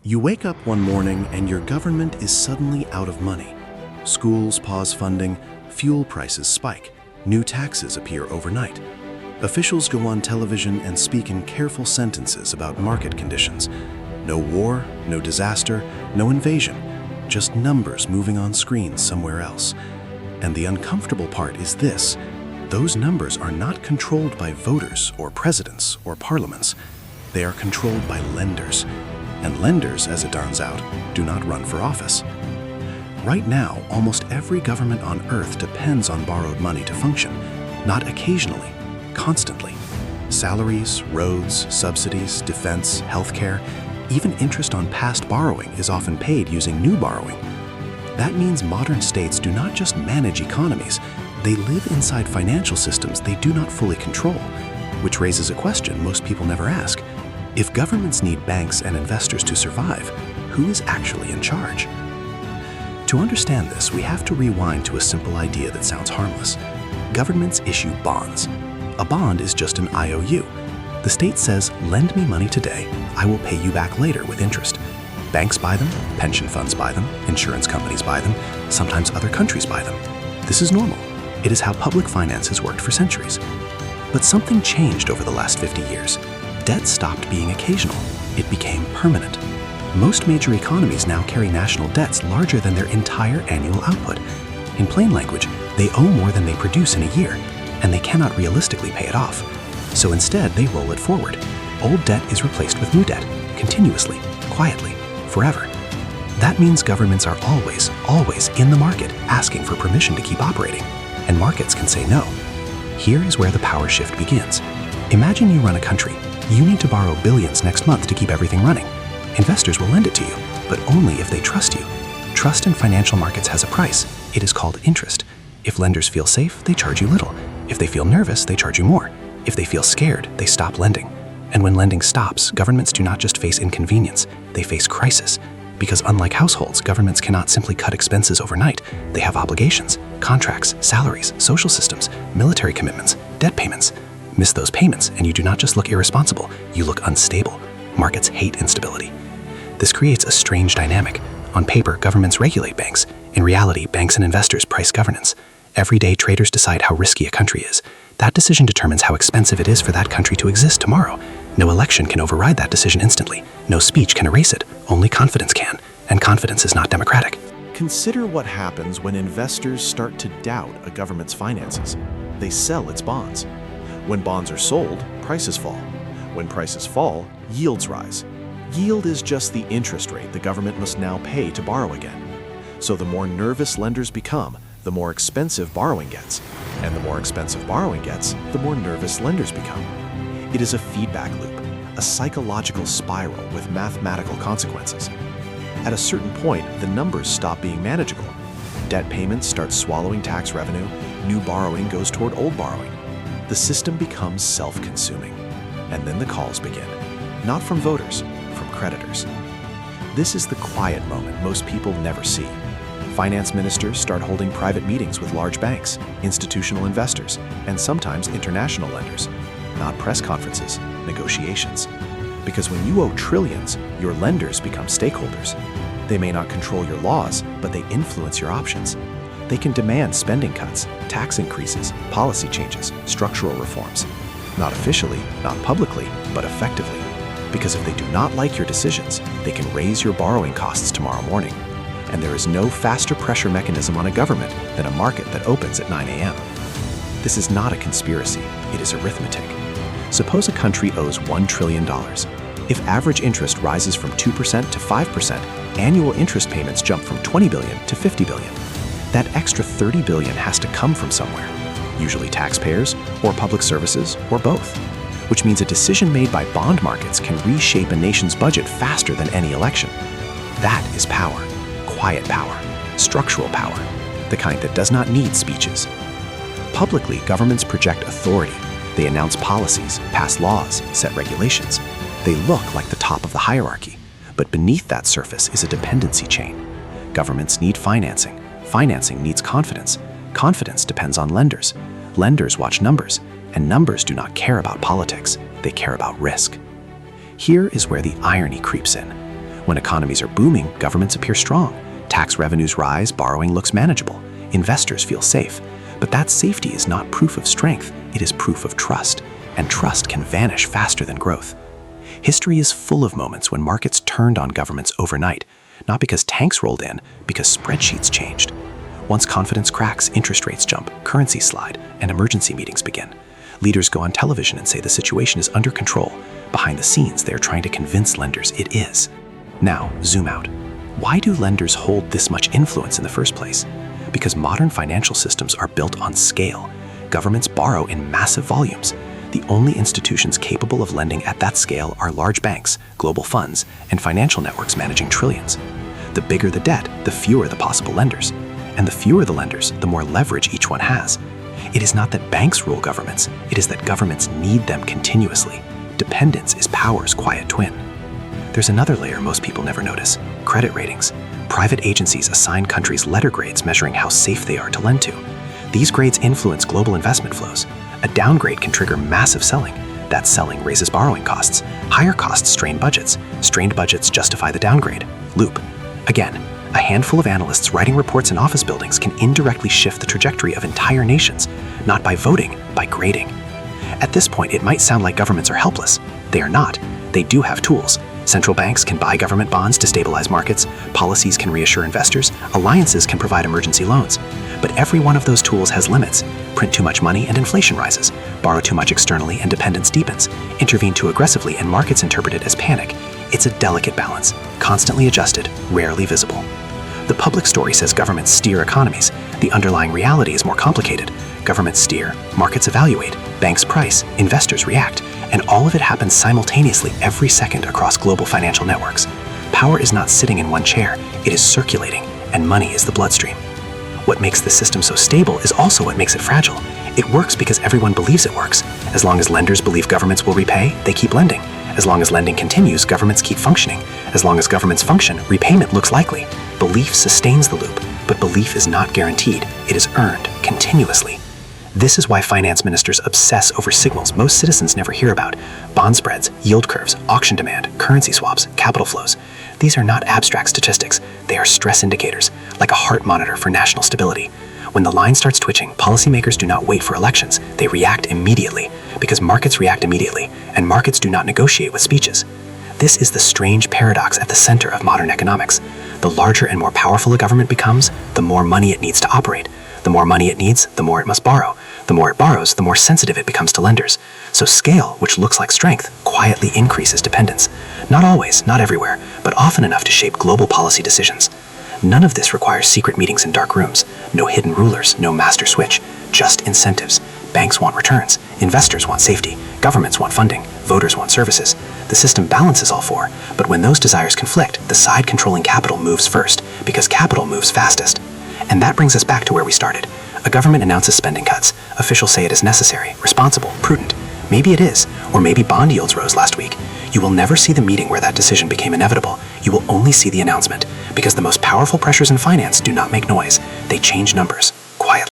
You wake up one morning and your government is suddenly out of money. Schools pause funding, fuel prices spike, new taxes appear overnight. Officials go on television and speak in careful sentences about market conditions. No war, no disaster, no invasion, just numbers moving on screens somewhere else. And the uncomfortable part is this: those numbers are not controlled by voters or presidents or parliaments. They are controlled by lenders. And lenders, as it turns out, do not run for office. Right now, almost every government on Earth depends on borrowed money to function, not occasionally, constantly. Salaries, roads, subsidies, defense, healthcare, even interest on past borrowing is often paid using new borrowing. That means modern states do not just manage economies, they live inside financial systems they do not fully control, which raises a question most people never ask. If governments need banks and investors to survive, who is actually in charge? To understand this, we have to rewind to a simple idea that sounds harmless. Governments issue bonds. A bond is just an IOU. The state says, lend me money today, I will pay you back later with interest. Banks buy them, pension funds buy them, insurance companies buy them, sometimes other countries buy them. This is normal. It is how public finance has worked for centuries. But something changed over the last 50 years. Debt stopped being occasional. It became permanent. Most major economies now carry national debts larger than their entire annual output. In plain language, they owe more than they produce in a year, and they cannot realistically pay it off. So instead, they roll it forward. Old debt is replaced with new debt, continuously, quietly, forever. That means governments are always in the market asking for permission to keep operating, and markets can say no. Here is where the power shift begins. Imagine you run a country. You need to borrow billions next month to keep everything running. Investors will lend it to you, but only if they trust you. Trust in financial markets has a price. It is called interest. If lenders feel safe, they charge you little. If they feel nervous, they charge you more. If they feel scared, they stop lending. And when lending stops, governments do not just face inconvenience, they face crisis. Because unlike households, governments cannot simply cut expenses overnight. They have obligations, contracts, salaries, social systems, military commitments, debt payments. Miss those payments, and you do not just look irresponsible, you look unstable. Markets hate instability. This creates a strange dynamic. On paper, governments regulate banks. In reality, banks and investors price governance. Every day, traders decide how risky a country is. That decision determines how expensive it is for that country to exist tomorrow. No election can override that decision instantly. No speech can erase it. Only confidence can. And confidence is not democratic. Consider what happens when investors start to doubt a government's finances. They sell its bonds. When bonds are sold, prices fall. When prices fall, yields rise. Yield is just the interest rate the government must now pay to borrow again. So the more nervous lenders become, the more expensive borrowing gets. And the more expensive borrowing gets, the more nervous lenders become. It is a feedback loop, a psychological spiral with mathematical consequences. At a certain point, the numbers stop being manageable. Debt payments start swallowing tax revenue, new borrowing goes toward old borrowing. The system becomes self-consuming. And then the calls begin. Not from voters, from creditors. This is the quiet moment most people never see. Finance ministers start holding private meetings with large banks, institutional investors, and sometimes international lenders. Not press conferences, negotiations. Because when you owe trillions, your lenders become stakeholders. They may not control your laws, but they influence your options. They can demand spending cuts, tax increases, policy changes, structural reforms. Not officially, not publicly, but effectively. Because if they do not like your decisions, they can raise your borrowing costs tomorrow morning. And there is no faster pressure mechanism on a government than a market that opens at 9 a.m. This is not a conspiracy, it is arithmetic. Suppose a country owes $1 trillion. If average interest rises from 2% to 5%, annual interest payments jump from $20 billion to $50 billion. That extra $30 billion has to come from somewhere, usually taxpayers, or public services, or both. Which means a decision made by bond markets can reshape a nation's budget faster than any election. That is power, quiet power, structural power, the kind that does not need speeches. Publicly, governments project authority. They announce policies, pass laws, set regulations. They look like the top of the hierarchy, but beneath that surface is a dependency chain. Governments need financing. Financing needs confidence. Confidence depends on lenders. Lenders watch numbers, and numbers do not care about politics. They care about risk. Here is where the irony creeps in. When economies are booming, governments appear strong. Tax revenues rise, borrowing looks manageable. Investors feel safe. But that safety is not proof of strength, it is proof of trust. And trust can vanish faster than growth. History is full of moments when markets turned on governments overnight, not because tanks rolled in, because spreadsheets changed. Once confidence cracks, interest rates jump, currencies slide, and emergency meetings begin. Leaders go on television and say the situation is under control. Behind the scenes, they are trying to convince lenders it is. Now, zoom out. Why do lenders hold this much influence in the first place? Because modern financial systems are built on scale. Governments borrow in massive volumes. The only institutions capable of lending at that scale are large banks, global funds, and financial networks managing trillions. The bigger the debt, the fewer the possible lenders. And the fewer the lenders, the more leverage each one has. It is not that banks rule governments, it is that governments need them continuously. Dependence is power's quiet twin. There's another layer most people never notice: credit ratings. Private agencies assign countries letter grades measuring how safe they are to lend to. These grades influence global investment flows. A downgrade can trigger massive selling. That selling raises borrowing costs. Higher costs strain budgets. Strained budgets justify the downgrade. Loop. Again, a handful of analysts writing reports in office buildings can indirectly shift the trajectory of entire nations, not by voting, by grading. At this point, it might sound like governments are helpless. They are not. They do have tools. Central banks can buy government bonds to stabilize markets, policies can reassure investors, alliances can provide emergency loans. But every one of those tools has limits. Print too much money and inflation rises. Borrow too much externally and dependence deepens. Intervene too aggressively and markets interpret it as panic. It's a delicate balance, constantly adjusted, rarely visible. The public story says governments steer economies. The underlying reality is more complicated. Governments steer, markets evaluate, banks price, investors react, and all of it happens simultaneously every second across global financial networks. Power is not sitting in one chair, it is circulating, and money is the bloodstream. What makes the system so stable is also what makes it fragile. It works because everyone believes it works. As long as lenders believe governments will repay, they keep lending. As long as lending continues, governments keep functioning. As long as governments function, repayment looks likely. Belief sustains the loop, but belief is not guaranteed. It is earned continuously. This is why finance ministers obsess over signals most citizens never hear about: bond spreads, yield curves, auction demand, currency swaps, capital flows. These are not abstract statistics. They are stress indicators, like a heart monitor for national stability. When the line starts twitching, policymakers do not wait for elections. They react immediately, because markets react immediately, and markets do not negotiate with speeches. This is the strange paradox at the center of modern economics. The larger and more powerful a government becomes, the more money it needs to operate. The more money it needs, the more it must borrow. The more it borrows, the more sensitive it becomes to lenders. So scale, which looks like strength, quietly increases dependence. Not always, not everywhere, but often enough to shape global policy decisions. None of this requires secret meetings in dark rooms. No hidden rulers, no master switch. Just incentives. Banks want returns. Investors want safety. Governments want funding. Voters want services. The system balances all four, but when those desires conflict, the side controlling capital moves first, because capital moves fastest. And that brings us back to where we started. A government announces spending cuts. Officials say it is necessary, responsible, prudent. Maybe it is, or maybe bond yields rose last week. You will never see the meeting where that decision became inevitable. You will only see the announcement, because the most powerful pressures in finance do not make noise. They change numbers.